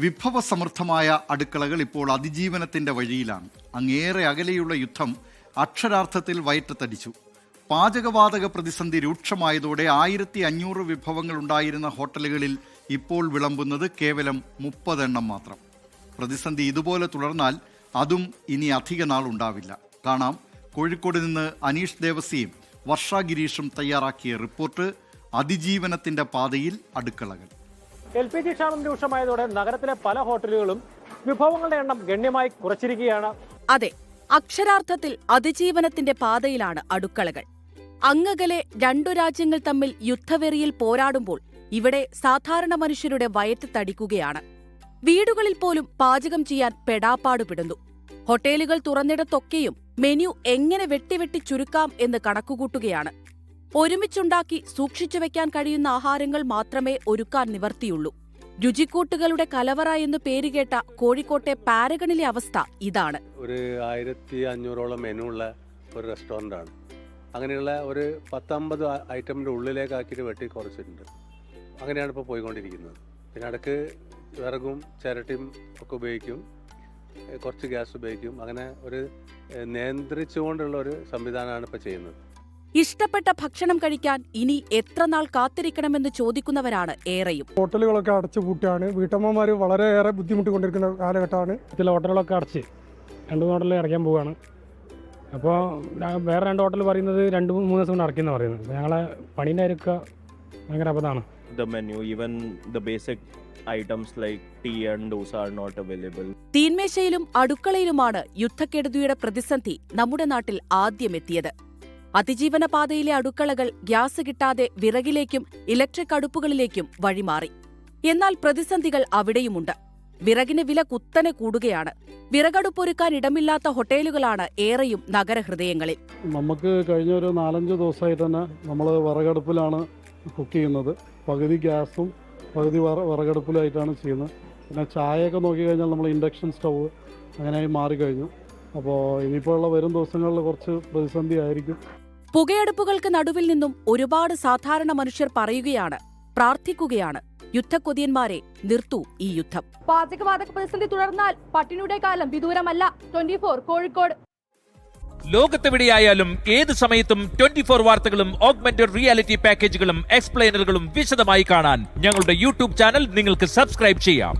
വിഭവസമൃദ്ധമായ അടുക്കളകൾ ഇപ്പോൾ അതിജീവനത്തിൻ്റെ വഴിയിലാണ്. അങ്ങേറെ അകലെയുള്ള യുദ്ധം അക്ഷരാർത്ഥത്തിൽ വയറ്റത്തടിച്ചു. പാചകവാതക പ്രതിസന്ധി രൂക്ഷമായതോടെ 1500 വിഭവങ്ങൾ ഉണ്ടായിരുന്ന ഹോട്ടലുകളിൽ ഇപ്പോൾ വിളമ്പുന്നത് കേവലം 30 എണ്ണം മാത്രം. പ്രതിസന്ധി ഇതുപോലെ തുടർന്നാൽ അതും ഇനി അധിക നാൾ ഉണ്ടാവില്ല. കാണാം കോഴിക്കോട് നിന്ന് അനീഷ് ദേവസിയും വർഷ ഗിരീഷും തയ്യാറാക്കിയ റിപ്പോർട്ട്. അതിജീവനത്തിന്റെ പാതയിൽ അടുക്കളകൾ. LPG ക്ഷാമം രൂക്ഷമായതോടെ നഗരത്തിലെ പല ഹോട്ടലുകളും വിഭവങ്ങളുടെ എണ്ണം ഗണ്യമായി കുറച്ചിരിക്കുകയാണ്. അതെ, അക്ഷരാർത്ഥത്തിൽ അതിജീവനത്തിന്റെ പാതയിലാണ് അടുക്കളകൾ. അങ്ങകലെ രണ്ടു രാജ്യങ്ങൾ തമ്മിൽ യുദ്ധവെറിയിൽ പോരാടുമ്പോൾ ഇവിടെ സാധാരണ മനുഷ്യരുടെ വയറ്റ് തടിക്കുകയാണ്. വീടുകളിൽ പോലും പാചകം ചെയ്യാൻ പെടാപ്പാടുപെടുന്നു. ഹോട്ടലുകൾ തുറന്നിടത്തൊക്കെയും മെനു എങ്ങനെ വെട്ടിവെട്ടി ചുരുക്കാം എന്ന് കണക്കുകൂട്ടുകയാണ്. ഒരുമിച്ചുണ്ടാക്കി സൂക്ഷിച്ചുവെക്കാൻ കഴിയുന്ന ആഹാരങ്ങൾ മാത്രമേ ഒരുക്കാൻ നിവർത്തിയുള്ളൂ. രുചിക്കൂട്ടുകളുടെ കലവറ എന്ന് പേരുകേട്ട കോഴിക്കോട്ടെ പാരഗണിലെ അവസ്ഥ ഇതാണ്. ഒരു 1500ഓളം മെനു ഉള്ള ഒരു റെസ്റ്റോറൻ്റാണ്. അങ്ങനെയുള്ള ഒരു 10-50 ഐറ്റമിൻ്റെ ഉള്ളിലേക്കാക്കിയിട്ട് വെട്ടി കുറച്ചിട്ടുണ്ട്. അങ്ങനെയാണ് ഇപ്പോൾ പോയിക്കൊണ്ടിരിക്കുന്നത്. പിന്നെ ഇടയ്ക്ക് വിറകും ചിരട്ടിയും ഒക്കെ ഉപയോഗിക്കും, കുറച്ച് ഗ്യാസ് ഉപയോഗിക്കും. അങ്ങനെ ഒരു നിയന്ത്രിച്ചുകൊണ്ടുള്ള ഒരു സംവിധാനമാണ് ഇപ്പോൾ ചെയ്യുന്നത്. ഇഷ്ടപ്പെട്ട ഭക്ഷണം കഴിക്കാൻ ഇനി എത്ര നാൾ കാത്തിരിക്കണമെന്ന് ചോദിക്കുന്നവരാണ് ഏറെയും. ഹോട്ടലുകളൊക്കെ അടച്ചു പൂട്ടാണ്. വീട്ടമ്മമാർ വളരെയേറെ ബുദ്ധിമുട്ടിക്കൊണ്ടിരിക്കുന്ന കാലഘട്ടമാണ്. ചില ഹോട്ടലുകളൊക്കെ അടച്ച് 2 ഹോട്ടലിൽ അടയ്ക്കാൻ പോവുകയാണ്. അപ്പോൾ വേറെ 2 ഹോട്ടൽ പറയുന്നത് 2-3 ദിവസം കൊണ്ട് അടയ്ക്കുന്ന പറയുന്നത്. ഞങ്ങളെ പണീൻ്റെ കാര്യമൊക്കെ ഭയങ്കര അബദ്ധമാണ്. The menu, even the basic items like tea and dosa are not available. തീന്മേശയിലും അടുക്കളയിലുമാണ് യുദ്ധക്കെടുതിയുടെ പ്രതിസന്ധി നമ്മുടെ നാട്ടിൽ ആദ്യമെത്തിയത്. അതിജീവന പാതയിലെ അടുക്കളകൾ ഗ്യാസ് കിട്ടാതെ വിറകിലേക്കും ഇലക്ട്രിക് അടുപ്പുകളിലേക്കും വഴിമാറി. എന്നാൽ പ്രതിസന്ധികൾ അവിടെയുമുണ്ട്. വിറകിന് വില കുത്തനെ കൂടുകയാണ്. വിറകടുപ്പൊരുക്കാൻ ഇടമില്ലാത്ത ഹോട്ടലുകളാണ് ഏറെയും നഗരഹൃദയങ്ങളിൽ. നമുക്ക് കഴിഞ്ഞ ഒരു 4-5 ദിവസമായി തന്നെ നമ്മൾ വിറകടുപ്പിലാണ് കുക്ക് ചെയ്യുന്നത്. പകുതി ഗ്യാസും പകുതി വിറകടുപ്പിലായിട്ടാണ് ചെയ്യുന്നത്. പിന്നെ ചായയൊക്കെ നോക്കിക്കഴിഞ്ഞാൽ നമ്മൾ ഇൻഡക്ഷൻ സ്റ്റൗവ് അങ്ങനെയായി മാറിക്കഴിഞ്ഞു. അപ്പോൾ ഇനിയിപ്പോഴുള്ള വരും ദിവസങ്ങളിൽ കുറച്ച് പ്രതിസന്ധി ആയിരിക്കും. പുകയടുപ്പുകൾക്ക് നടുവിൽ നിന്നും ഒരുപാട് സാധാരണ മനുഷ്യർ പറയുകയാണ്, പ്രാർത്ഥിക്കുകയാണ്, യുദ്ധക്കൊതിയന്മാരെ നിർത്തൂ ഈ യുദ്ധം. പാചകവാതക പ്രതിസന്ധി തുടർന്നാൽ പട്ടിണിയുടെ കാലം വിദൂരമല്ല. 24 കോഴിക്കോട്. ലോകത്തെവിടെയായാലും ഏത് സമയത്തും 24 വാർത്തകളും ഓഗ്മെന്റഡ് റിയാലിറ്റി പാക്കേജുകളും എക്സ്പ്ലെയിനറുകളും വിശദമായി കാണാൻ ഞങ്ങളുടെ യൂട്യൂബ് ചാനൽ നിങ്ങൾക്ക് സബ്സ്ക്രൈബ് ചെയ്യാം.